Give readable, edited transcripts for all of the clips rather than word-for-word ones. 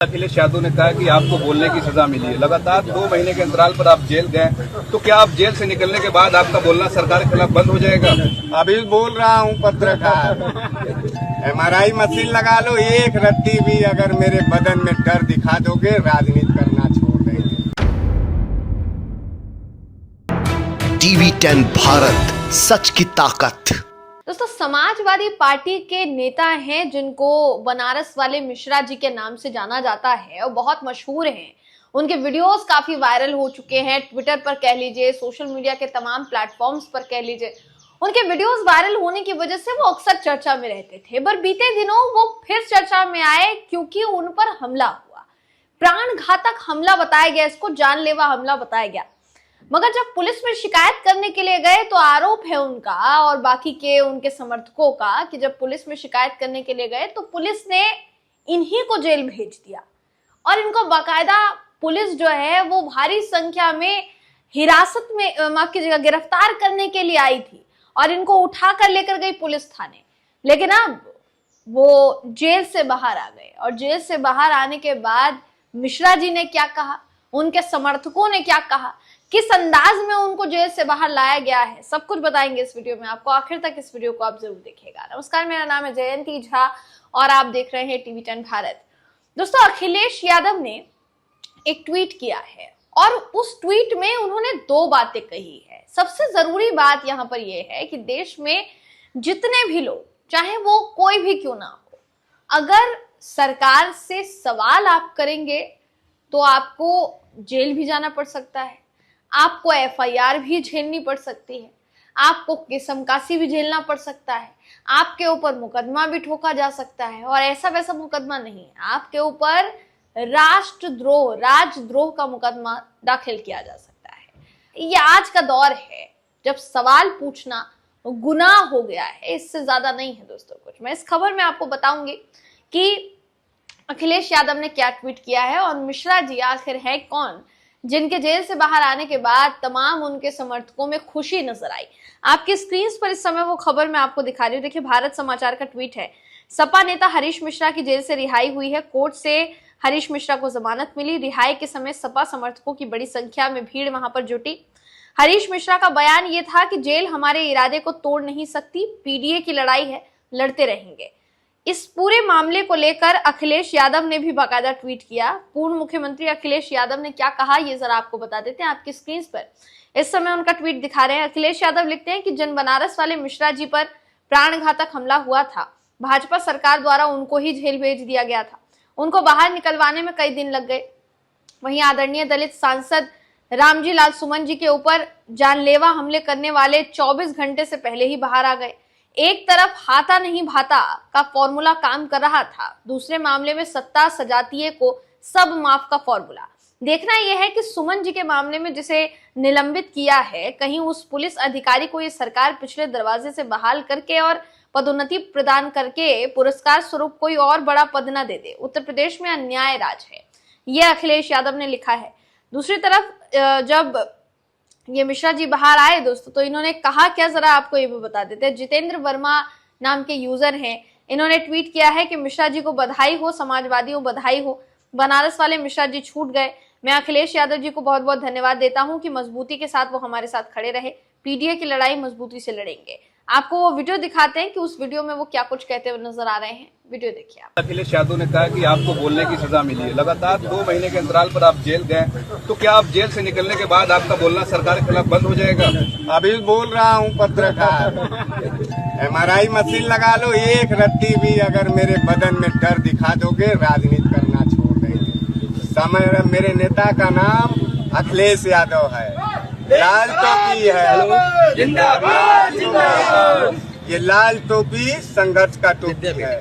अखिलेश यादव ने कहा कि आपको बोलने की सजा मिली है। लगातार 2 महीने के अंतराल पर आप जेल गए, तो क्या आप जेल से निकलने के बाद आपका बोलना सरकार के खिलाफ बंद हो जाएगा? अभी बोल रहा हूँ पत्रकार, MRI मशीन लगा लो, एक रत्ती भी अगर मेरे बदन में डर दिखा दोगे, राजनीति करना छोड़ देंगे। TV10 भारत, सच की ताकत। दोस्तों, समाजवादी पार्टी के नेता हैं जिनको बनारस वाले मिश्रा जी के नाम से जाना जाता है और बहुत मशहूर हैं। उनके वीडियोस काफी वायरल हो चुके हैं, ट्विटर पर कह लीजिए, सोशल मीडिया के तमाम प्लेटफॉर्म्स पर कह लीजिए। उनके वीडियोस वायरल होने की वजह से वो अक्सर चर्चा में रहते थे, पर बीते दिनों वो फिर चर्चा में आए क्योंकि उन पर हमला हुआ। प्राण घातक हमला बताया गया, इसको जानलेवा हमला बताया गया। मगर जब पुलिस में शिकायत करने के लिए गए तो आरोप है उनका और बाकी के उनके समर्थकों का कि जब पुलिस में शिकायत करने के लिए गए तो पुलिस ने इन्हीं को जेल भेज दिया और इनको बाकायदा पुलिस जो है वो भारी संख्या में हिरासत में, माफ कीजिएगा, गिरफ्तार करने के लिए आई थी और इनको उठा कर लेकर गई पुलिस थाने। लेकिन अब वो जेल से बाहर आ गए और जेल से बाहर आने के बाद मिश्रा जी ने क्या कहा, उनके समर्थकों ने क्या कहा, किस अंदाज में उनको जेल से बाहर लाया गया है, सब कुछ बताएंगे इस वीडियो में आपको। आखिर तक इस वीडियो को आप जरूर देखिएगा। नमस्कार, मेरा नाम है जयंती झा और आप देख रहे हैं TV10 भारत। दोस्तों, अखिलेश यादव ने एक ट्वीट किया है और उस ट्वीट में उन्होंने 2 बातें कही है। सबसे जरूरी बात यहाँ पर यह है कि देश में जितने भी लोग, चाहे वो कोई भी क्यों ना हो, अगर सरकार से सवाल आप करेंगे तो आपको जेल भी जाना पड़ सकता है, आपको FIR भी झेलनी पड़ सकती है, आपको किसमकासी भी झेलना पड़ सकता है, आपके ऊपर मुकदमा भी ठोका जा सकता है। और ऐसा वैसा मुकदमा नहीं, आपके ऊपर राष्ट्रद्रोह, राजद्रोह का मुकदमा दाखिल किया जा सकता है। ये आज का दौर है जब सवाल पूछना गुनाह हो गया है, इससे ज्यादा नहीं है दोस्तों कुछ। मैं इस खबर में आपको बताऊंगी कि अखिलेश यादव ने क्या ट्वीट किया है और मिश्रा जी आखिर है कौन जिनके जेल से बाहर आने के बाद तमाम उनके समर्थकों में खुशी नजर आई। आपकी स्क्रीन पर इस समय वो खबर मैं आपको दिखा रही हूँ। देखिए, भारत समाचार का ट्वीट है। सपा नेता हरीश मिश्रा की जेल से रिहाई हुई है। कोर्ट से हरीश मिश्रा को जमानत मिली। रिहाई के समय सपा समर्थकों की बड़ी संख्या में भीड़ वहां पर जुटी। हरीश मिश्रा का बयान ये था कि जेल हमारे इरादे को तोड़ नहीं सकती, PDA की लड़ाई है, लड़ते रहेंगे। इस पूरे मामले को लेकर अखिलेश यादव ने भी बाकायदा ट्वीट किया। पूर्व मुख्यमंत्री अखिलेश यादव ने क्या कहा, ये जरा आपको बता देते हैं। आपकी स्क्रीन पर इस समय उनका ट्वीट दिखा रहे हैं। अखिलेश यादव लिखते हैं कि जिन बनारस वाले मिश्रा जी पर प्राणघातक हमला हुआ था, भाजपा सरकार द्वारा उनको ही जेल भेज दिया गया था। उनको बाहर निकलवाने में कई दिन लग गए। वहीं आदरणीय दलित सांसद रामजी लाल सुमन जी के ऊपर जानलेवा हमले करने वाले 24 घंटे से पहले ही बाहर आ गए। एक तरफ हाथा नहीं भाता का फॉर्मूला काम कर रहा था, दूसरे मामले में सत्ता सजातीय को सब माफ का फॉर्मूला। देखना यह है कि सुमन जी के मामले में जिसे निलंबित किया है, कहीं उस पुलिस अधिकारी को ये सरकार पिछले दरवाजे से बहाल करके और पदोन्नति प्रदान करके पुरस्कार स्वरूप कोई और बड़ा पद न दे दे। उत्तर प्रदेश में अन्याय राज है, यह अखिलेश यादव ने लिखा है। दूसरी तरफ जब ये मिश्रा जी बाहर आए दोस्तों, तो इन्होंने कहा क्या, जरा आपको ये भी बता देते हैं। जितेंद्र वर्मा नाम के यूजर हैं, इन्होंने ट्वीट किया है कि मिश्रा जी को बधाई हो, समाजवादियों बधाई हो, बनारस वाले मिश्रा जी छूट गए। मैं अखिलेश यादव जी को बहुत बहुत धन्यवाद देता हूं कि मजबूती के साथ वो हमारे साथ खड़े रहे। PDA की लड़ाई मजबूती से लड़ेंगे। आपको वो वीडियो दिखाते हैं कि उस वीडियो में वो क्या कुछ कहते हुए नजर आ रहे हैं। वीडियो देखिए आप। अखिलेश यादव ने कहा कि आपको बोलने की सजा मिली है। लगातार 2 महीने के अंतराल पर आप जेल गए, तो क्या आप जेल से निकलने के बाद आपका बोलना सरकार के खिलाफ बंद हो जाएगा? अभी बोल रहा हूँ पत्रकार, MRI मशीन लगा लो, एक रत्ती भी अगर मेरे बदन में डर दिखा दोगे, राजनीति करना छोड़ देंगे। मेरे नेता का नाम अखिलेश यादव है, लाल टोपी है, जिंदाबाद जिंदाबाद। ये लाल टोपी संघर्ष का टोपी है।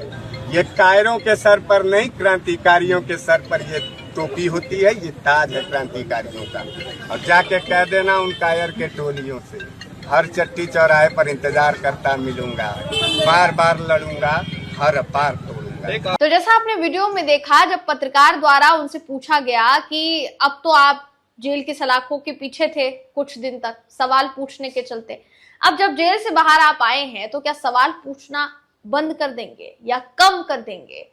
ये कायरों के सर पर नहीं, क्रांतिकारियों के सर पर ये टोपी होती है। ये ताज है क्रांतिकारियों का। और जाके कह देना उन कायर के टोलियों से, हर चट्टी चौराहे पर इंतजार करता मिलूंगा, बार बार लड़ूंगा, हर पार तोड़ूंगा। तो जैसा आपने वीडियो में देखा, जब पत्रकार द्वारा उनसे पूछा गया कि अब तो आप जेल की सलाखों के पीछे थे कुछ दिन तक सवाल पूछने के चलते, अब जब जेल से बाहर आप आए हैं तो क्या सवाल पूछना बंद कर देंगे या कम कर देंगे?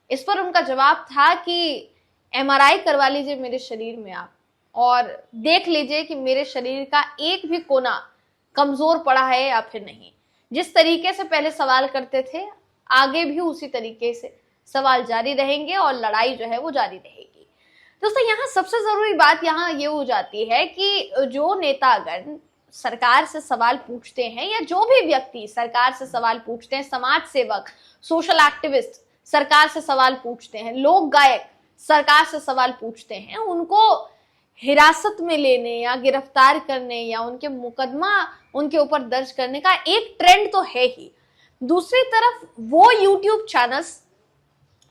इस पर उनका जवाब था कि MRI करवा लीजिए मेरे शरीर में आप, और देख लीजिए कि मेरे शरीर का एक भी कोना कमजोर पड़ा है या फिर नहीं। जिस तरीके से पहले सवाल करते थे, आगे भी उसी तरीके से सवाल जारी रहेंगे और लड़ाई जो है वो जारी रहेगी। दोस्तों, यहाँ सबसे जरूरी बात यहाँ ये हो जाती है कि जो नेतागण सरकार से सवाल पूछते हैं, या जो भी व्यक्ति सरकार से सवाल पूछते हैं, समाज सेवक, सोशल एक्टिविस्ट सरकार से सवाल पूछते हैं, लोक गायक सरकार से सवाल पूछते हैं, उनको हिरासत में लेने या गिरफ्तार करने या उनके मुकदमा उनके ऊपर दर्ज करने का एक ट्रेंड तो है ही। दूसरी तरफ वो यूट्यूब चैनल्स,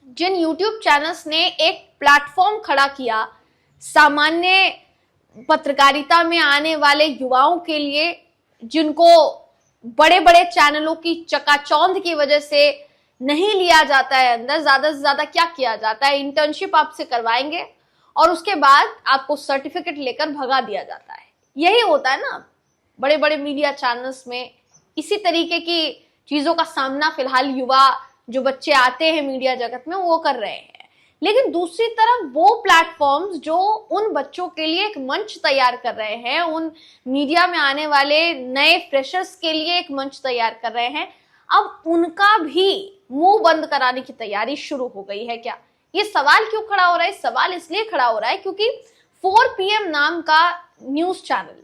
जिन यूट्यूब चैनल्स ने एक प्लेटफॉर्म खड़ा किया सामान्य पत्रकारिता में आने वाले युवाओं के लिए, जिनको बड़े बड़े चैनलों की चकाचौंध की वजह से नहीं लिया जाता है अंदर, ज्यादा से ज्यादा क्या किया जाता है, इंटर्नशिप आपसे करवाएंगे और उसके बाद आपको सर्टिफिकेट लेकर भगा दिया जाता है। यही होता है ना बड़े बड़े मीडिया चैनल्स में। इसी तरीके की चीजों का सामना फिलहाल युवा जो बच्चे आते हैं मीडिया जगत में वो कर रहे हैं। लेकिन दूसरी तरफ वो प्लेटफॉर्म्स जो उन बच्चों के लिए एक मंच तैयार कर रहे हैं, उन मीडिया में आने वाले नए फ्रेशर्स के लिए एक मंच तैयार कर रहे हैं, अब उनका भी मुंह बंद कराने की तैयारी शुरू हो गई है क्या? ये सवाल क्यों खड़ा हो रहा है? सवाल इसलिए खड़ा हो रहा है क्योंकि 4 PM नाम का न्यूज चैनल,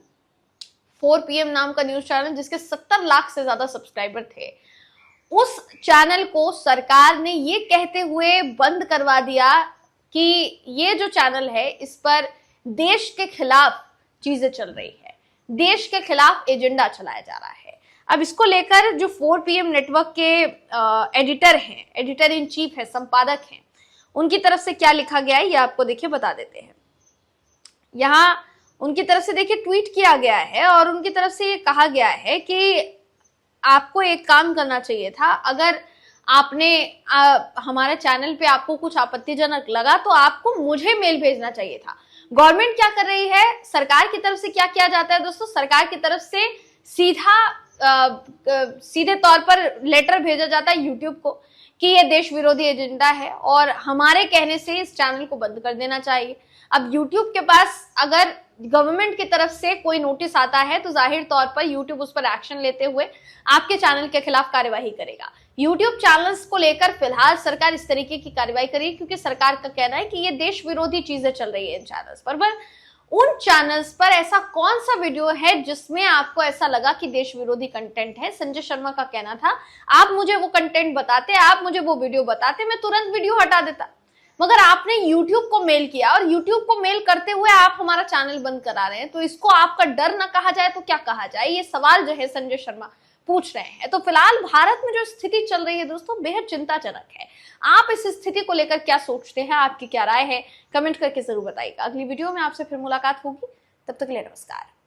4 PM नाम का न्यूज चैनल जिसके 70 लाख से ज्यादा सब्सक्राइबर थे, उस चैनल को सरकार ने ये कहते हुए बंद करवा दिया कि ये जो चैनल है इस पर देश के खिलाफ चीजें चल रही है, देश के खिलाफ एजेंडा चलाया जा रहा है। अब इसको लेकर जो 4 PM नेटवर्क के एडिटर हैं, एडिटर इन चीफ है, संपादक हैं, उनकी तरफ से क्या लिखा गया है ये आपको देखिए बता देते हैं। यहाँ उनकी तरफ से देखिए ट्वीट किया गया है और उनकी तरफ से ये कहा गया है कि आपको एक काम करना चाहिए था, अगर आपने हमारे चैनल पे आपको कुछ आपत्तिजनक लगा तो आपको मुझे मेल भेजना चाहिए था। गवर्नमेंट क्या कर रही है, सरकार की तरफ से क्या किया जाता है दोस्तों? सरकार की तरफ से सीधे तौर पर लेटर भेजा जाता है यूट्यूब को कि ये देश विरोधी एजेंडा है और हमारे कहने से इस चैनल को बंद कर देना चाहिए। अब यूट्यूब के पास अगर गवर्नमेंट की तरफ से कोई नोटिस आता है तो जाहिर तौर पर यूट्यूब उस पर एक्शन लेते हुए आपके चैनल के खिलाफ कार्यवाही करेगा। यूट्यूब चैनल्स को लेकर फिलहाल सरकार इस तरीके की कार्रवाई करेगी क्योंकि सरकार का कहना है कि ये देश विरोधी चीजें चल रही है इन चैनल्स पर। उन चैनल्स पर ऐसा कौन सा वीडियो है जिसमें आपको ऐसा लगा कि देश विरोधी कंटेंट है? संजय शर्मा का कहना था आप मुझे वो कंटेंट बताते, आप मुझे वो वीडियो बताते, मैं तुरंत वीडियो हटा देता। मगर आपने YouTube को मेल किया और YouTube को मेल करते हुए आप हमारा चैनल बंद करा रहे हैं, तो इसको आपका डर ना कहा जाए तो क्या कहा जाए? ये सवाल जो है संजय शर्मा पूछ रहे हैं। तो फिलहाल भारत में जो स्थिति चल रही है दोस्तों बेहद चिंताजनक है। आप इस स्थिति को लेकर क्या सोचते हैं, आपकी क्या राय है, कमेंट करके जरूर बताइएगा। अगली वीडियो में आपसे फिर मुलाकात होगी, तब तक के लिए नमस्कार।